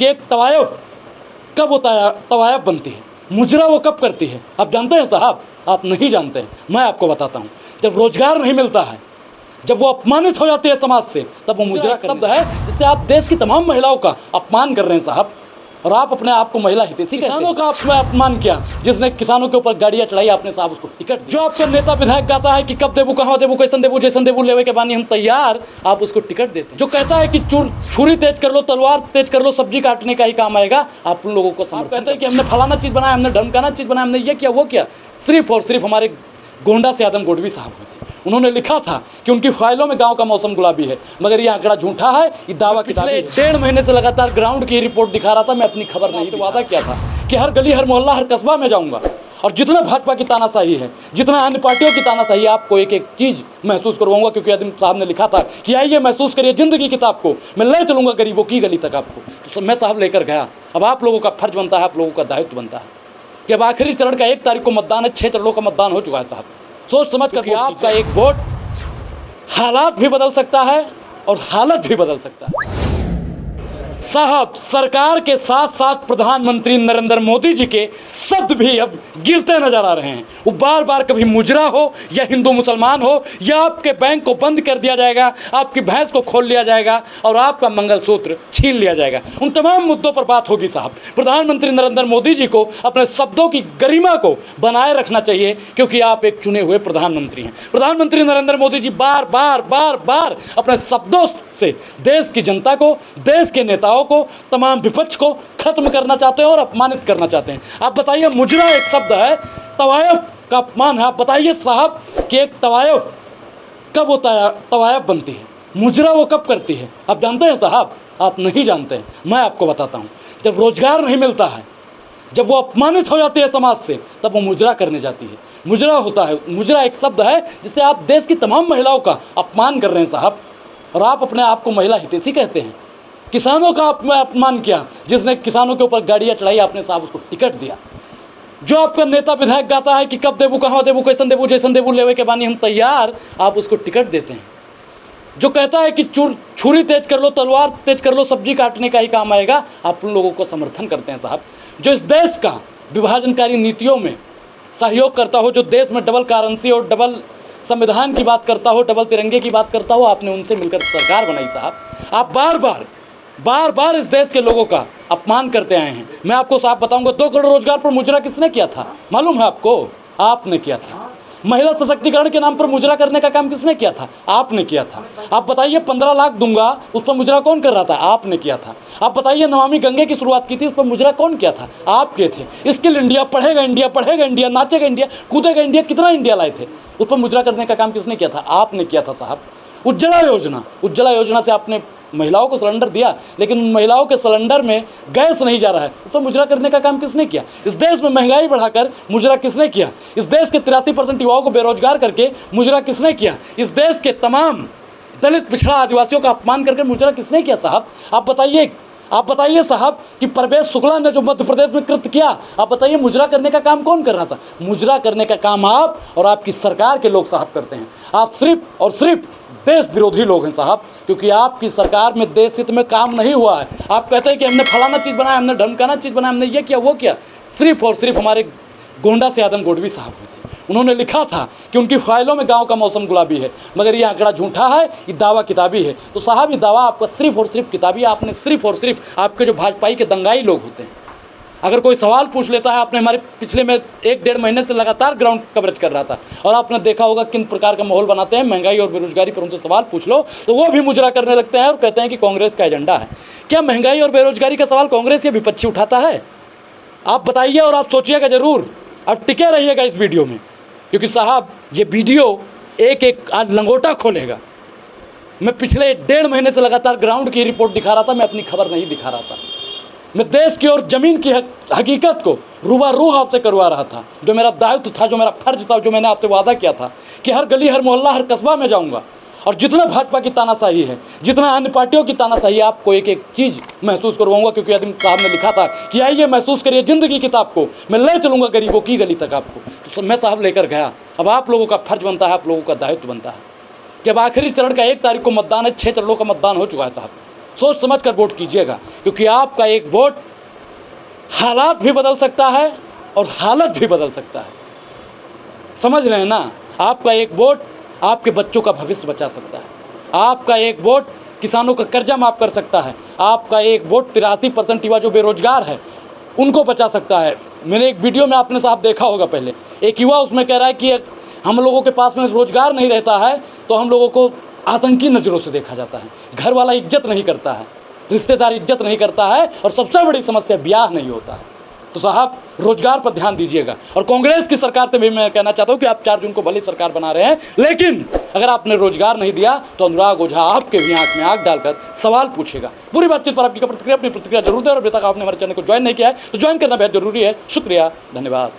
कि एक तवायफ कब वो तवायफ बनती है, मुजरा वो कब करती है। आप जानते हैं साहब? आप नहीं जानते हैं, मैं आपको बताता हूँ। जब रोजगार नहीं मिलता है, जब वो अपमानित हो जाती है समाज से, तब वो मुजरा शब्द है जिससे आप देश की तमाम महिलाओं का अपमान कर रहे हैं साहब। और आप अपने आप को महिला हितैषी किसानों का आपने अपमान किया, जिसने किसानों के ऊपर गाड़ियां चढ़ाई, आपने साहब उसको टिकट दिया। जो आपका नेता विधायक कहता है कि कब देबू, कहाँ देबू, कैसन देबू, जैसन देबू, लेवे के बानी हम तैयार, आप उसको टिकट देते हैं। जो कहता है कि छुरी तेज कर लो, तलवार तेज कर लो, सब्जी काटने का ही काम आएगा, आप उन लोगों को समर्थन कहते हैं कि हमने फलाना चीज़ बनाया, हमने ढमकाना चीज़ बनाया, हमने ये किया वो किया। सिर्फ और सिर्फ हमारे गोंडा से आदम गोडवी साहब हुए थे, उन्होंने लिखा था कि उनकी फाइलों में गांव का मौसम गुलाबी है, मगर ये आंकड़ा झूठा है, ये दावा पिछले 1.5 महीने से लगातार ग्राउंड की रिपोर्ट दिखा रहा था। मैं अपनी खबर नहीं, तो वादा किया था कि हर गली, हर मोहल्ला, हर कस्बा में जाऊंगा, और जितना भाजपा की तानाशाही है, जितना अन्य पार्टियों की तानाशाही है, आपको एक एक चीज़ महसूस करवाऊंगा। क्योंकि आदम साहब ने लिखा था कि आइए महसूस करिए जिंदगी किताब को, मैं ले चलूंगा गरीबों की गली तक आपको। तो मैं साहब लेकर गया। अब आप लोगों का फर्ज बनता है, आप लोगों का दायित्व बनता है कि अब आखिरी चरण का 1 तारीख को मतदान है, 6 चरणों का मतदान हो चुका है साहब। सोच समझ कर आपका एक वोट हालात भी बदल सकता है और हालत भी बदल सकता है साहब। सरकार के साथ साथ प्रधानमंत्री नरेंद्र मोदी जी के शब्द भी अब गिरते नजर आ रहे हैं। वो बार बार कभी मुजरा हो या हिंदू मुसलमान हो, या आपके बैंक को बंद कर दिया जाएगा, आपकी भैंस को खोल लिया जाएगा और आपका मंगलसूत्र छीन लिया जाएगा। उन तमाम मुद्दों पर बात होगी साहब। प्रधानमंत्री नरेंद्र मोदी जी को अपने शब्दों की गरिमा को बनाए रखना चाहिए, क्योंकि आप एक चुने हुए प्रधानमंत्री हैं। प्रधानमंत्री नरेंद्र मोदी जी बार बार अपने शब्दों से देश की जनता को, देश के नेताओं को, तमाम विपक्ष को खत्म करना चाहते हैं और अपमानित करना चाहते हैं। आप बताइए, मुजरा एक शब्द है, तवायफ का अपमान है। आप बताइए साहब कि एक तवायफ कब वो तवायफ बनती है, मुजरा वो कब करती है। आप जानते हैं साहब? आप नहीं जानते हैं, मैं आपको बताता हूँ। जब रोजगार नहीं मिलता है, जब वो अपमानित हो जाती है समाज से, तब वो मुजरा करने जाती है। मुजरा होता है, मुजरा एक शब्द है जिससे आप देश की तमाम महिलाओं का अपमान कर रहे हैं साहब। और आप अपने आप को महिला हितैषी कहते हैं। किसानों का आपने अपमान किया, जिसने किसानों के ऊपर गाड़ियां चढ़ाई, आपने साहब उसको टिकट दिया। जो आपका नेता विधायक कहता है कि कब देबू, कहाँ देबू, कैसन देबू, जैसन देबू, लेवे के बानी हम तैयार, आप उसको टिकट देते हैं। जो कहता है कि छुरी तेज कर लो, तलवार तेज कर लो, सब्जी काटने का ही काम आएगा, आप उन लोगों को समर्थन करते हैं साहब। जो इस देश का विभाजनकारी नीतियों में सहयोग करता हो, जो देश में डबल करेंसी और डबल संविधान की बात करता हो, डबल तिरंगे की बात करता हो, आपने उनसे मिलकर सरकार बनाई साहब। आप बार बार इस देश के लोगों का अपमान करते आए हैं। मैं आपको साफ बताऊंगा, 2 करोड़ रोजगार पर मुजरा किसने किया था, मालूम है आपको? आपने किया था। महिला सशक्तिकरण के नाम पर मुजरा करने का काम किसने किया था? आपने किया था। आप बताइए, 15 लाख दूंगा, उस पर मुजरा कौन कर रहा था? आपने किया था। आप बताइए, नमामि गंगे की शुरुआत की थी, उस पर मुजरा कौन किया था? आप किए थे। स्किल इंडिया, पढ़ेगा इंडिया, पढ़ेगा इंडिया, नाचेगा इंडिया, कूदेगा इंडिया, कितना इंडिया लाए थे, उस पर मुजरा करने का काम किसने किया था? आपने किया था साहब। उज्ज्वला योजना से आपने महिलाओं को सिलेंडर दिया, लेकिन उन महिलाओं के सिलेंडर में गैस नहीं जा रहा है, तो मुजरा करने का काम किसने किया? इस देश में महंगाई बढ़ाकर मुजरा किसने किया? इस देश के 83% युवाओं को बेरोजगार करके मुजरा किसने किया? इस देश के तमाम दलित, पिछड़ा, आदिवासियों का अपमान करके मुजरा किसने किया साहब? आप बताइए साहब कि परवेश शुक्ला ने जो मध्य प्रदेश में कृत्य किया, आप बताइए मुजरा करने का काम कौन कर रहा था? मुजरा करने का काम आप और आपकी सरकार के लोग साहब करते हैं। आप सिर्फ और सिर्फ देश विरोधी लोग हैं साहब, क्योंकि आपकी सरकार में देश हित में काम नहीं हुआ है। आप कहते हैं कि हमने फलाना चीज़ बनाया, हमने ढमकाना चीज़ बनाया, हमने ये किया वो किया। सिर्फ और सिर्फ हमारे गोंडा से आदम गोडवी साहब हुए थे, उन्होंने लिखा था कि उनकी फाइलों में गांव का मौसम गुलाबी है, मगर ये आंकड़ा झूठा है, ये दावा किताबी है। तो साहब, ये दावा आपका सिर्फ और सिर्फ किताबी। आपने सिर्फ और सिर्फ आपके जो भाजपाई के दंगाई लोग होते हैं, अगर कोई सवाल पूछ लेता है, आपने हमारे पिछले में 1-1.5 महीने से लगातार ग्राउंड कवरेज कर रहा था, और आपने देखा होगा किन प्रकार का माहौल बनाते हैं। महंगाई और बेरोजगारी पर उनसे सवाल पूछ लो तो वो भी मुजरा करने लगते हैं और कहते हैं कि कांग्रेस का एजेंडा है। क्या महंगाई और बेरोजगारी का सवाल कांग्रेस या विपक्षी उठाता है? आप बताइए और आप सोचिएगा ज़रूर। अब टिके रहिएगा इस वीडियो में, क्योंकि साहब ये वीडियो एक आज लंगोटा खोलेगा। मैं पिछले 1.5 महीने से लगातार ग्राउंड की रिपोर्ट दिखा रहा था, मैं अपनी खबर नहीं दिखा रहा था। मैं देश की और ज़मीन की हकीकत को रूबरू आपसे करवा रहा था, जो मेरा दायित्व था, जो मेरा फर्ज था, जो मैंने आपसे वादा किया था कि हर गली, हर मोहल्ला, हर कस्बा में जाऊंगा, और जितना भाजपा की तानाशाही है, जितना अन्य पार्टियों की तानाशाही है, आपको एक एक चीज़ महसूस करवाऊंगा। क्योंकि आदम साहब ने लिखा था कि आइए महसूस करिए जिंदगी किताब को, मैं ले चलूंगा गरीबों की गली तक आपको। तो मैं साहब लेकर गया। अब आप लोगों का फर्ज बनता है, आप लोगों का दायित्व बनता है कि अब आखिरी चरण का 1 तारीख को मतदान है, 6 चरणों का मतदान हो चुका है साहब। सोच समझ कर वोट कीजिएगा, क्योंकि आपका एक वोट हालात भी बदल सकता है और हालत भी बदल सकता है। समझ रहे हैं ना? आपका एक वोट आपके बच्चों का भविष्य बचा सकता है। आपका एक वोट किसानों का कर्जा माफ़ कर सकता है। आपका एक वोट 83% युवा जो बेरोजगार है उनको बचा सकता है। मेरे एक वीडियो में आपने साहब देखा होगा, पहले एक युवा उसमें कह रहा है कि हम लोगों के पास में रोजगार नहीं रहता है तो हम लोगों को आतंकी नज़रों से देखा जाता है, घर वाला इज्जत नहीं करता है, रिश्तेदार इज्जत नहीं करता है, और सबसे बड़ी समस्या ब्याह नहीं होता है। तो साहब रोजगार पर ध्यान दीजिएगा। और कांग्रेस की सरकार से भी मैं कहना चाहता हूं कि आप 4 जून को भली सरकार बना रहे हैं, लेकिन अगर आपने रोजगार नहीं दिया तो अनुराग ओझा आपके भी आंख में आंख डालकर सवाल पूछेगा। पूरी बातचीत पर आपकी अपनी प्रतिक्रिया जरूर दें, और अभी तक आपने हमारे चैनल को ज्वाइन नहीं किया है तो ज्वाइन करना बेहद जरूरी है। शुक्रिया, धन्यवाद।